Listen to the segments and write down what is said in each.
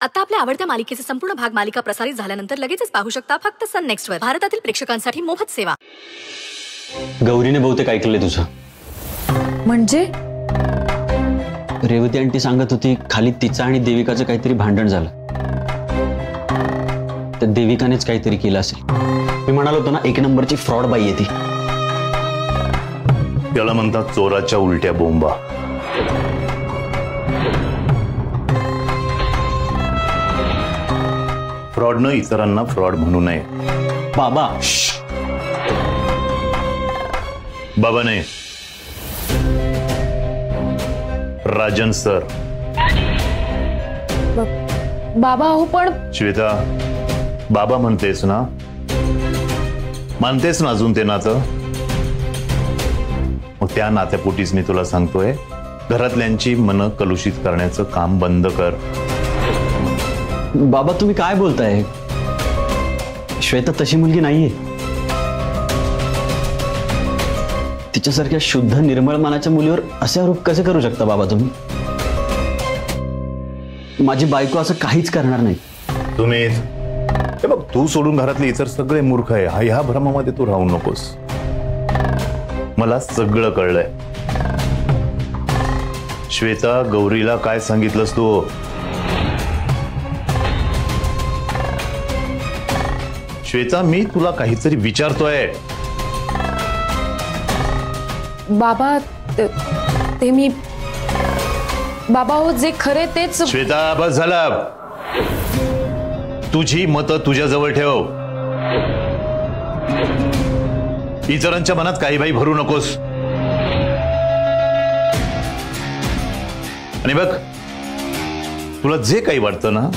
आता आपल्या आवडत्या मालिकेचे संपूर्ण भाग मालिका प्रसारित झाल्यानंतर लगेचच पाहू शकता फक्त सन नेक्स्ट वर. भारतातील प्रेक्षकांसाठी मोफत सेवा. गौरीने बहुतेक ऐकलंय तुझं. म्हणजे रेवती आंटी सांगत होती खाली तिचं आणि देविकाचं काहीतरी भांडण झालं. त्या देविकानेच काहीतरी केलं असेल. मी म्हणालो होतो ना, एक नंबरची फ्रॉड बाई आहे ती. त्याला म्हणतात चोराच्या उलट्या बोंबा. फ्रॉडनं इतरांना फ्रॉड म्हणू नये. बाबा बाबा नाही, राजन सर. बाबा हो पण श्वेता, बाबा म्हणतेस ना, मानतेस ना अजून ते नातं? मग त्या नात्यापोटीच मी तुला सांगतोय, घरातल्यांची मनं कलुषित करण्याचं काम बंद कर. बाबा तुम्ही काय बोलताय? श्वेता तशी मुलगी नाहीये. तिच्यासारख्या शुद्ध निर्मळ मनाच्या मुलीवर असे आरोप कसे करू शकता बाबा तुम्ही? माझी बायको असं काहीच करणार नाही. तुम्ही हे बघ, तू सोडून घरातले इतर सगळे मूर्ख आहे, ह्या भ्रमामध्ये तू राहू नकोस. मला सगळं कळलंय. श्वेता, गौरीला काय सांगितलंस तू? श्वेता, मी तुला काहीतरी विचारतोय. बाबा ते मी बाबा हो जे खरे तेच. श्वेता, बस झालं. तुझी मतं तुझ्याजवळ ठेव. इतरांच्या मनात काही बाई भरू नकोस. आणि बघ, तुला जे काही वाटतं ना,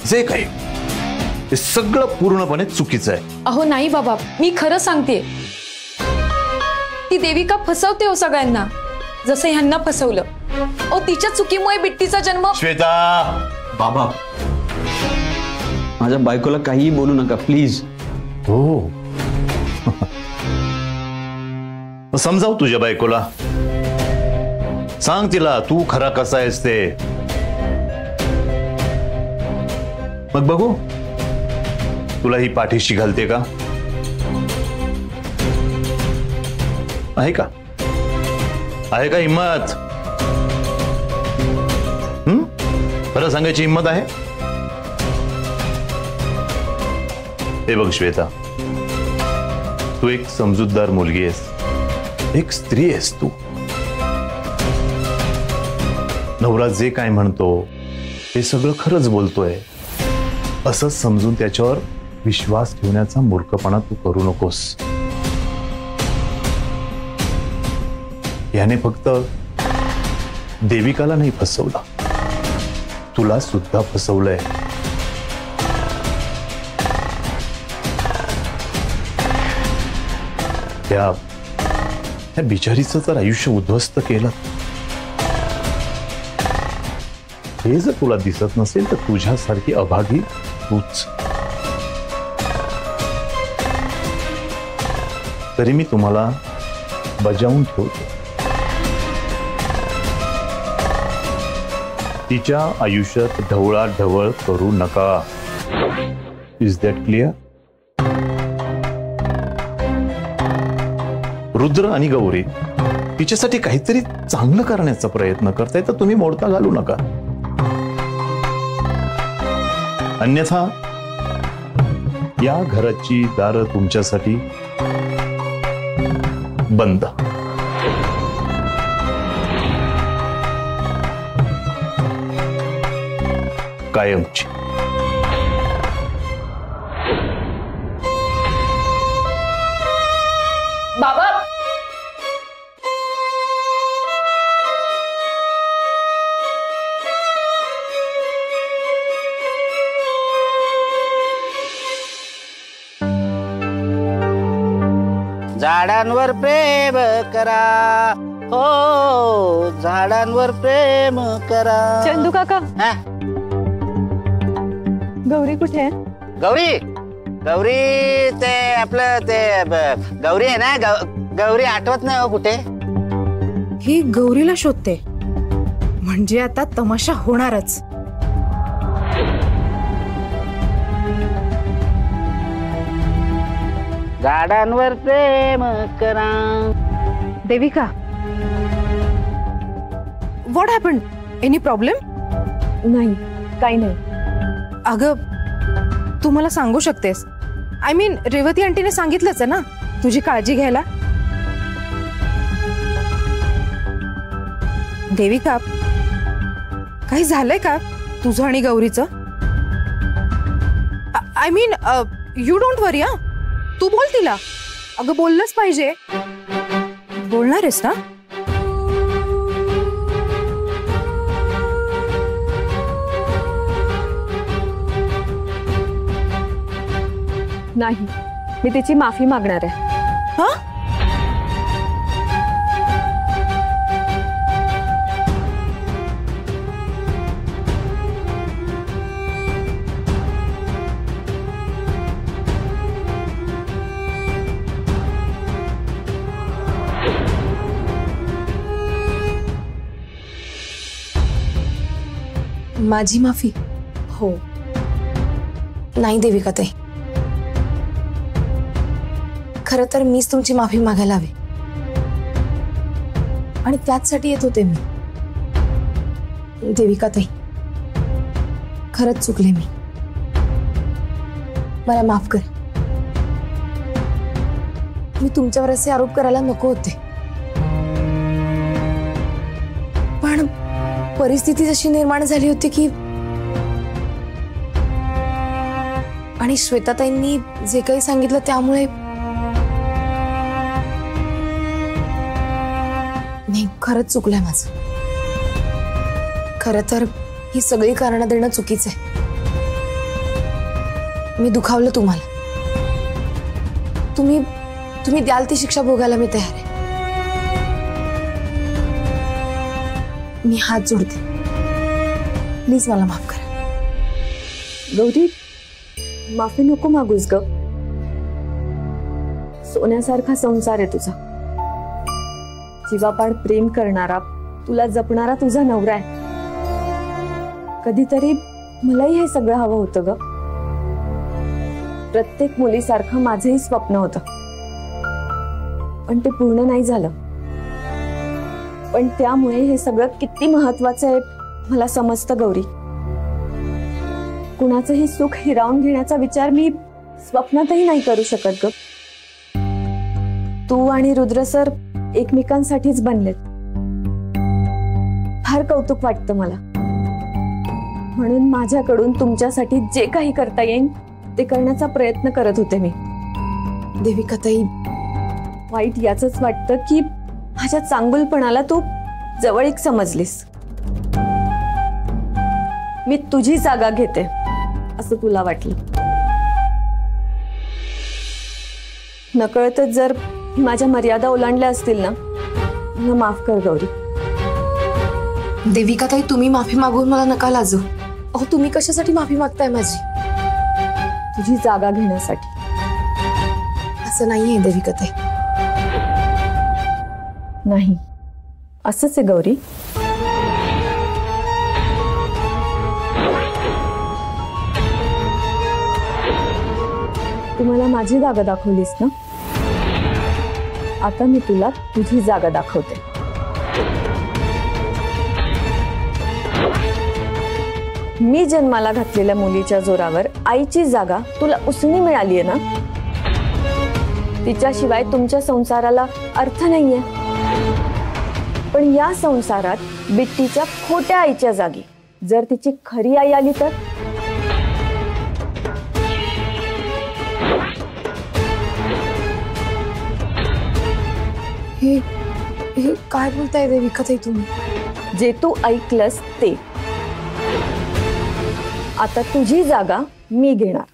जे काही, ते सगळं पूर्णपणे चुकीचं आहे. अहो नाही बाबा, मी खरं सांगते. ती देविका फसवते हो सगळ्यांना, जसं ह्यांना फसवलं. ओ तिच्या चुकीमुळे बिट्टीचा जन्म. श्वेता, बाबा माझ्या बायकोला काहीही बोलू नका प्लीज. हो समजाव तुझ्या बायकोला. सांग तिला तू खरा कसा आहेस ते. मग बघू तुला ही पाठीशी घालते का? आहे का? आहे का हिम्मत? खरं सांगायची हिम्मत आहे? हे बघ श्वेता, तू एक समजूतदार मुलगी आहेस, एक स्त्री आहेस तू. नवरा जे काय म्हणतो ते सगळं खरंच बोलतोय असं समजून त्याच्यावर विश्वास ठेवण्याचा मूर्खपणा तू करू नकोस. याने फक्त देविकाला नाही फसवलं, तुला सुद्धा फसवलंय. त्या बिचारीचं तर आयुष्य उद्ध्वस्त केलं. हे जर तुला दिसत नसेल तर तुझ्यासारखी अभागी तूच. तरी मी तुम्हाला बजावून ठेवतो, तिच्या आयुष्यात ढवळाढवळ करू नका. Is that clear? रुद्र आणि गौरी तिच्यासाठी काहीतरी चांगलं करण्याचा प्रयत्न करताय, तर तुम्ही मोडता घालू नका. अन्यथा या घराची दारं तुमच्यासाठी बंद. कायमची. बाबा झाडांवर प्रेम करा, हो झाडांवर प्रेम करा. चंदू काका, हा? गौरी कुठे आहे? गौरी गौरी ते आपलं ते गौरी आहे ना, गौरी आठवत नाही हो कुठे. ही गौरीला शोधते म्हणजे आता तमाशा होणारच. झाडांवर प्रेम करा. Devika, what happen? Any problem? नाही, काही नाही. अगं तू मला सांगू शकतेस. आय मीन रेवती आंटीने सांगितलंच आहे ना तुझी काळजी घ्यायला. देविका, काही झालंय का तुझं आणि गौरीचं? आय मीन यू डोंट वरी. तू बोल तिला. अगं बोललंच पाहिजे. बोलणार आहेस ना? नाही, मी तिची माफी मागणार आहे. हा? माझी माफी? हो. नाही देविका ताई, खरं तर मीच तुमची माफी मागायला हवी आणि त्याचसाठी येत होते मी. देविका ताई, खरंच चुकले मी. मला माफ कर. मी तुमच्यावर असे आरोप करायला नको होते, पण परिस्थिती जशी निर्माण झाली होती की, आणि श्वेताताईंनी जे काही सांगितलं त्यामुळे नाही, खरंच चुकलंय माझं. खरं तर ही सगळी कारणं देणं चुकीचं आहे. मी दुखावलं तुम्हाला. तुम्ही द्याल ती शिक्षा भोगायला मी तयार आहे. मी हात जोडते, प्लीज मला माफ करा. गौरी, माफी नको मागूस ग. सोन्यासारखा संसार आहे तुझा. जीवापाड प्रेम करणारा, तुला जपणारा तुझा नवरा आहे. कधीतरी मलाही हे सगळं हवं होतं ग. प्रत्येक मुलीसारखं माझंही स्वप्न होतं, पण ते पूर्ण नाही झालं. पण त्यामुळे हे सगळं किती महत्वाचं आहे मला समजतं गौरी. कुणाचंही सुख हिरावून घेण्याचा विचार मी स्वप्नातही नाही करू शकत ग. तू आणि रुद्र सर एकमेकांसाठीच बनलेत. फार कौतुक वाटतं मला. म्हणून माझ्याकडून तुमच्यासाठी जे काही करता येईल ते करण्याचा प्रयत्न करत होते मी. देविका ताई, वाईट याचंच वाटतं की माझ्या चांगुलपणाला तू जवळीक समजलीस. मी तुझी जागा घेते असं तुला वाटलं. नकळतच जर माझ्या मर्यादा ओलांडल्या असतील ना, मला माफ कर गौरी. देविका ताई, तुम्ही माफी मागून मला नका लाजू. अहो, तुम्ही कशासाठी माफी मागताय माझी? तुझी जागा घेण्यासाठी. असं नाहीये देविका ताई. नाही, असंच आहे गौरी. तू मला माझी जागा दाखवलीस ना, आता मी तुला तुझी जागा दाखवते. मी जन्माला घातलेल्या मुलीच्या जोरावर आईची जागा तुला उसनी मिळालीये ना. तिच्याशिवाय तुमच्या संसाराला अर्थ नाहीये. पण या संसारात बिट्टीच्या खोट्या आईच्या जागी जर तिची खरी आई आली तर? हे काय बोलताय देविका ताई तुम्ही? जे तू ऐकलंस ते. आता तुझी जागा मी घेणार.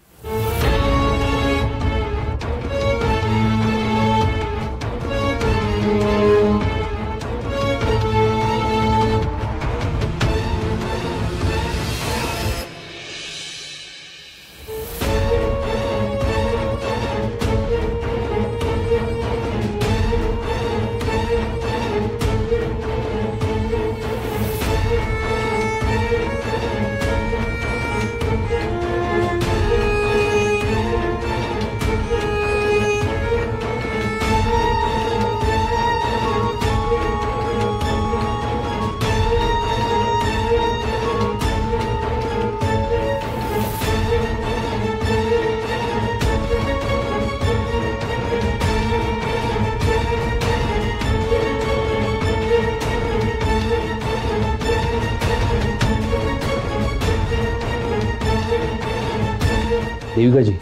देविकाजी,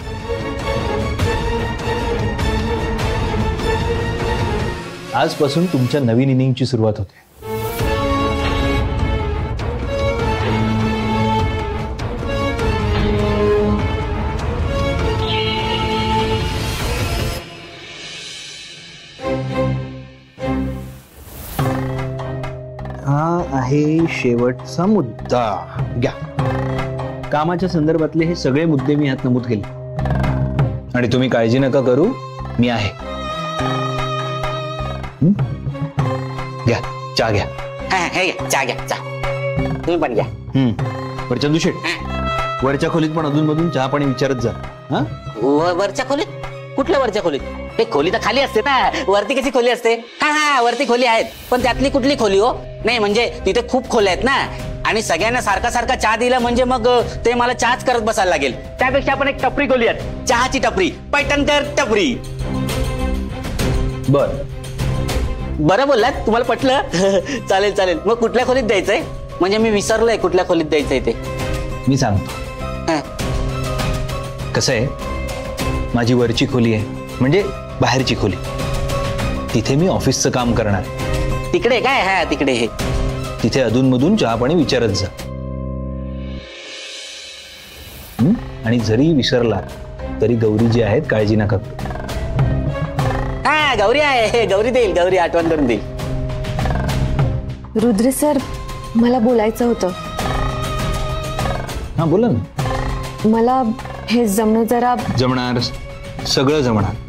आजपासून तुमच्या नवीन इनिंगची सुरुवात होते. हा आहे शेवटचा मुद्दा. घ्या. कामाच्या संदर्भातले हे सगळे मुद्दे मी यात नमूद केले आणि तुम्ही काळजी नका करू, मी आहे. घ्या चहा घ्या. हे घ्या, चहा घ्या, चहा. तुम्ही पण घ्या. बरं चंदू शेठ, वरच्या खोलीत पण अधून मधून चहा पाणी विचारत जा. हा, वरच्या खोलीत? कुठल्या वरच्या खोलीत? हे खोली तर खाली असते ना, वरती कशी खोली असते? हा, वरती खोली आहेत, पण त्यातली कुठली खोली हो? नाही म्हणजे तिथे खूप खोल्या आहेत ना, आणि सगळ्यांना सारखा सारखा चहा दिला म्हणजे मग ते मला चहाच करत बसायला लागेल. त्यापेक्षा आपण एक टपरी खोली आहे, चहाची टपरी, पैठणकर टपरी. बरं बोललात, तुम्हाला पटलं? चालेल चालेल. मग कुठल्या खोलीत द्यायचंय? म्हणजे मी विसरलोय कुठल्या खोलीत द्यायचंय ते. मी सांगतो. कसं आहे, माझी वरची खोली आहे म्हणजे बाहेरची खोली, तिथे मी ऑफिसचं काम करणार. तिकडे काय? हा तिकडे. हे तिथे अधूनमधून चहा पाणी विचारत जा. आणि जरी विसरला तरी गौरी जी आहेत काळजी नका करू. हा गौरी आहे, गौरी देईल, गौरी आठवण करून देईल. रुद्र सर, मला बोलायचं होतं. हा बोला ना. मला हे जमणं जरा. जमणार, सगळं जमणार.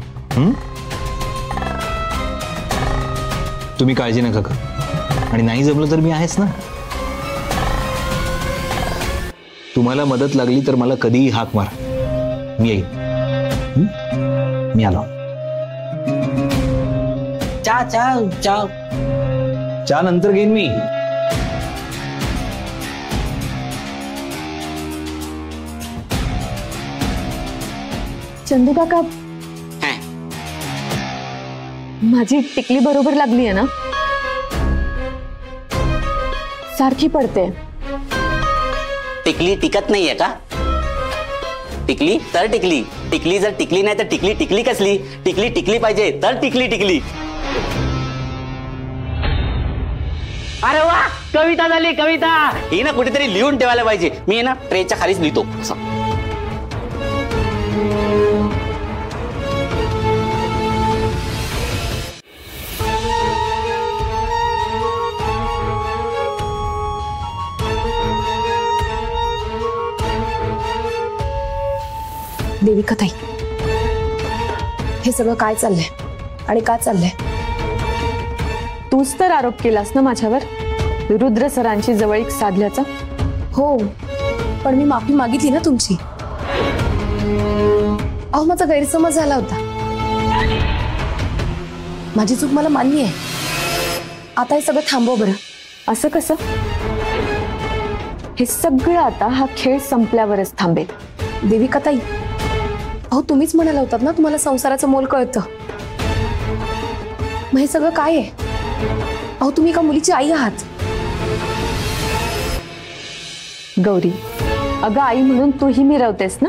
तुम्ही काळजी नका करू, आणि नाही जमलं तर मी आहेच ना. तुम्हाला मदत लागली तर मला कधीही हाक मारा, मी येईन. मी आलो. चहा नंतर घेईन मी. चंदू काका, माझी टिकली बरोबर लागली आहे ना? सारखी पडते. टिकली टिकत नाहीये का? टिकली तर टिकली, टिकली जर टिकली नाही तर टिकली टिकली कसली? टिकली टिकली पाहिजे तर टिकली टिकली. अरे वा, कविता झाली, कविता. ही ना कुठेतरी लिहून ठेवायला पाहिजे. मी ना ट्रेच्या खालीच लिहितो. देविका ताई, हे सगळं काय चाललंय आणि का चाललंय? तूच तर आरोप केलास ना माझ्यावर रुद्र सरांची जवळीक साधल्याचा. हो, पण मी माफी मागितली ना तुमची. अहो, माझा गैरसमज झाला होता. माझी चूक मला मान्य आहे. आता हे सगळं थांबव बरं. असं कसं? हे सगळं आता हा खेळ संपल्यावरच थांबेल. देविका ताई, अहो तुम्हीच म्हणाला होतात ना तुम्हाला संसाराचं मोल कळतं. मग हे सगळं काय आहे? अहो तुम्ही एका मुलीची आई आहात. गौरी, अगं आई म्हणून तूही मिरवतेस ना,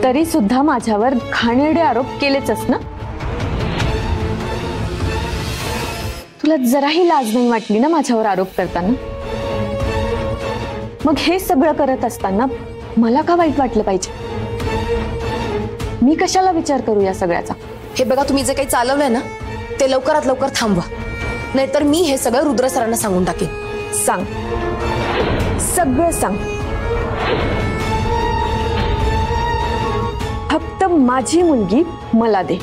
तरी सुद्धा माझ्यावर घाणेरडे आरोप केलेच ना. तुला जराही लाज नाही वाटली ना माझ्यावर आरोप करताना? मग हे सगळं करत असताना मला का वाईट वाटलं पाहिजे? मी कशाला विचार करू या सगळ्याचा? हे बघा, तुम्ही जे काही चालवलंय ना ते लवकरात लवकर थांबवा, नाहीतर मी हे सगळं रुद्र सरांना सांगून टाकेन. सांग, सगळं सांग. फक्त माझी मुलगी मला दे.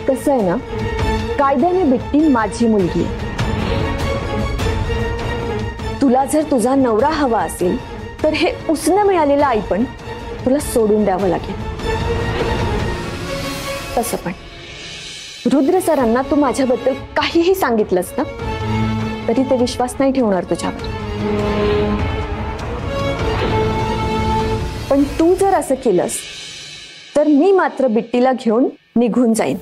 कसं आहे ना, कायद्याने बिट्टी माझी मुलगी आहे. तुला जर तुझा नवरा हवा असेल तर हे उसनं मिळालेलं आई पण तुला सोडून द्यावं लागेल. तसं पण रुद्र सरांना तू माझ्याबद्दल काहीही सांगितलंस ना तरी ते विश्वास नाही ठेवणार तुझ्यावर. पण तू जर असं केलंस तर मी मात्र बिट्टीला घेऊन निघून जाईन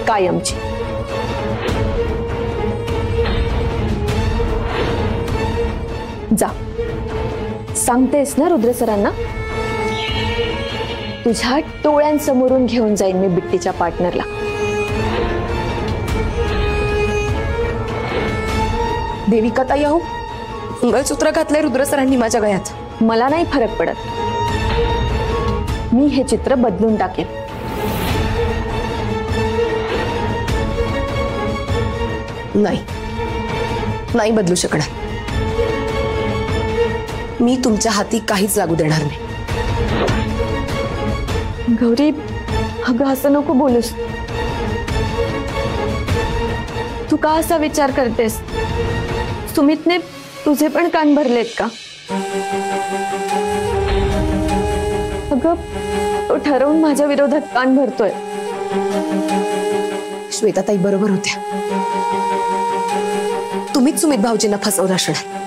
कायमची. जा, सांगतेस ना रुद्र सरांना? तुझ्या डोळ्यांसमोरून घेऊन जाईन मी बिट्टीच्या पार्टनरला. देविका ताई, अहो मंगळसूत्र घातलंय रुद्र सरांनी माझ्या गळ्यात. मला नाही फरक पडत, मी हे चित्र बदलून टाकेन. नाही, नाही बदलू शकणार. मी तुमच्या हाती काहीच लागू देणार नाही. गौरी, अगं असं नको बोलूस. तू का असा विचार करतेस? सुमितने तुझे पण कान भरलेत का? अगं तो ठरवून माझ्या विरोधात कान भरतोय. श्वेताताई बरोबर होत्या. तुम्हीच सुमित भाऊजींना फसवलं असणार.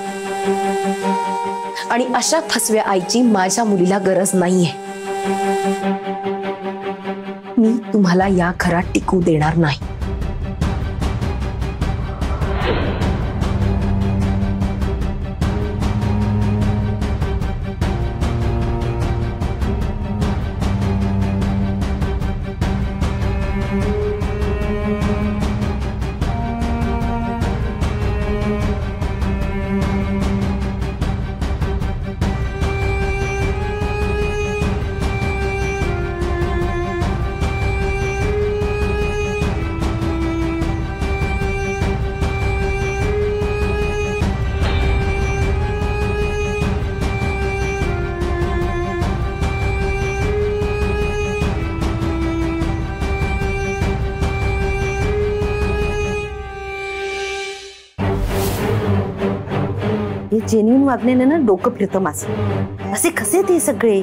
आणि अशा फसव्या आईची माझ्या मुलीला गरज नाहीये. मी तुम्हाला या घरात टिकू देणार नाही. जेन्युइन वागण्याने ना डोकं फिरतं माझं. असे कसे ते सगळे?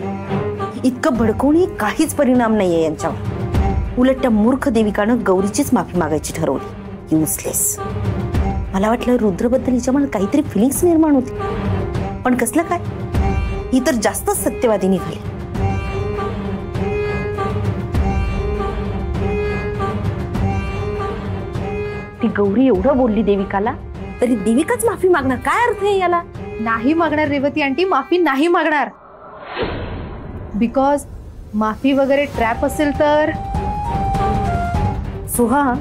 इतकं भडकवून काहीच परिणाम नाहीये यांच्यावर. उलट त्या मूर्ख देविकानं गौरीचीच माफी मागायची ठरवली. युजलेस. मला वाटलं रुद्रबद्दल हिच्या मनात काहीतरी फिलिंग्स निर्माण होती, पण कसलं काय? ही तर जास्तच सत्यवादी निघाली. ती गौरी एवढं बोलली देविकाला, तरी देविकाच माफी मागणार? काय अर्थ आहे याला? नाही मागणार रेवती आंटी, माफी नाही मागणार. बिकॉज माफी वगैरे ट्रॅप असेल तर. सुहा,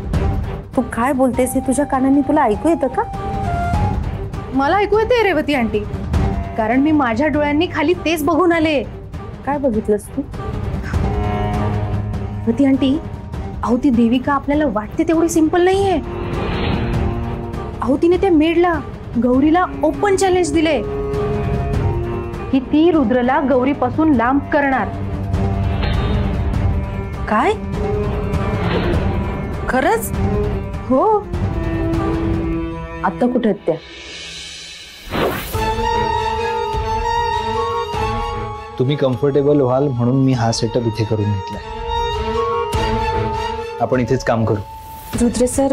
तू काय बोलतेस हे तुझ्या कानांनी तुला ऐकू येतं का? मला ऐकू येते रेवती आंटी, कारण मी माझ्या डोळ्यांनी खाली तेच बघून आले. काय बघितलंस तू? रेवती आंटी, अहो ती देविका आपल्याला वाटते तेवढी सिंपल नाहीये. अहो तिने त्या मेडला गौरीला ओपन चॅलेंज दिले की ती रुद्रला गौरीपासून लांब करणार. काय? खरंच? हो. आता कुठे आहेत त्या? तुम्ही कम्फर्टेबल व्हाल म्हणून मी हा सेटअप इथे करून घेतलाय. आपण इथेच काम करू. रुद्र सर,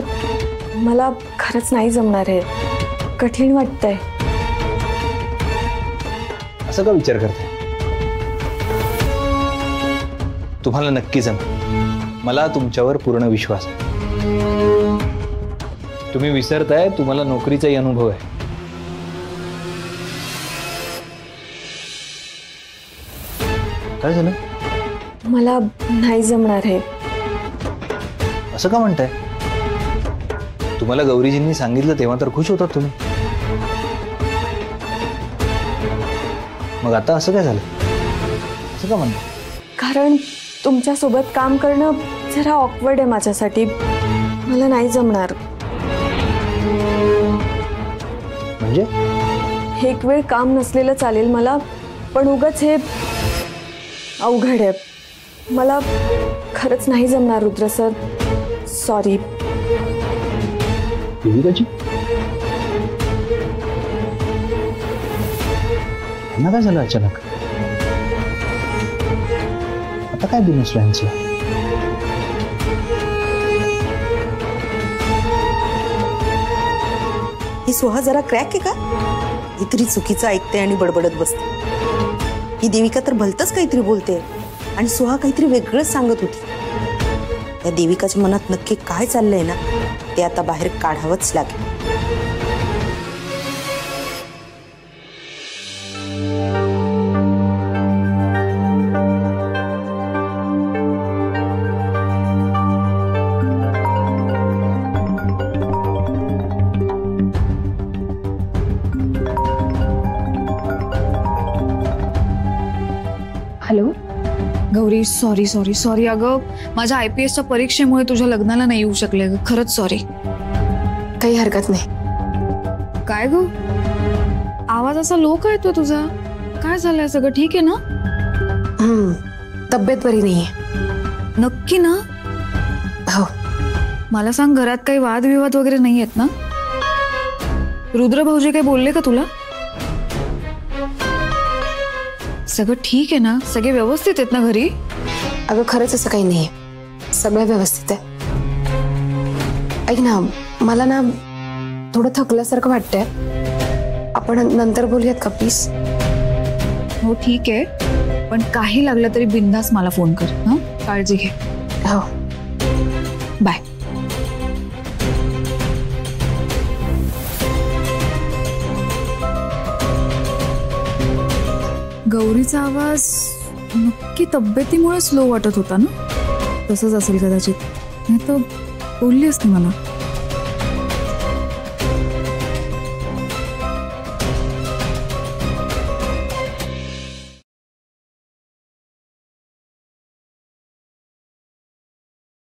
मला खरंच नाही जमणार आहे. कठीण वाटतंय. असं का विचार करताय? तुम्हाला नक्की जमेल. मला तुमच्यावर पूर्ण विश्वास आहे. तुम्ही विसरताय तुम्हाला नोकरीचाही अनुभव आहे. काय झालं? मला नाही जमणार आहे. असं का म्हणताय? तुम्हाला गौरीजींनी सांगितलं तेव्हा तर खुश होतात तुम्ही. मग आता असं काय झालं? असं का म्हणताय? कारण तुमच्यासोबत काम करणं जरा ऑकवर्ड आहे माझ्यासाठी. मला नाही जमणार. म्हणजे? एक वेळ काम नसलेलं चालेल मला, पण उगाच हे अवघड आहे. मला खरंच नाही जमणार रुद्र सर. सॉरी. देविकाजी, यांना काय झालं अचानक? आता काय बिनसलं यांचं? ही सुहा जरा क्रॅक आहे का? इतरी चुकीचं ऐकते आणि बडबडत बसते. ही देविका तर भलतंच काहीतरी बोलते आणि सुहा काहीतरी वेगळंच सांगत होती. त्या देविकाच्या मनात नक्की काय चाललंय ना ते आता बाहेर काढावंच लागेल. Hello. Gauri, sorry sorry sorry. अगं माझ्या IPSच्या परीक्षेमुळे तुझ्या लग्नाला नाही येऊ शकले. खरंच सॉरी. काही हरकत नाही. काय ग, आवाज असा लो का येतो तुझा? काय झालंय? सगळं ठीक आहे ना? तब्येत बरी नाहीये. नक्की ना? हो. मला सांग, घरात काही वादविवाद वगैरे नाही आहेत ना? रुद्र भाऊजी काही बोलले का तुला? सगळं ठीक आहे ना? सगळे व्यवस्थित आहेत ना घरी? अगं खरंच असं काही नाहीये, सगळं व्यवस्थित आहे. ऐक ना, मला ना थोडं थकल्यासारखं वाटतंय. आपण नंतर बोलूयात का प्लीज? हो ठीक आहे, पण काही लागलं तरी बिंदास मला फोन कर. हा, काळजी घे. हो, बाय. गौरीचा आवाज नक्की तब्येतीमुळे स्लो वाटत होता ना? तसंच असेल कदाचित, नाही तर बोलली असती मला.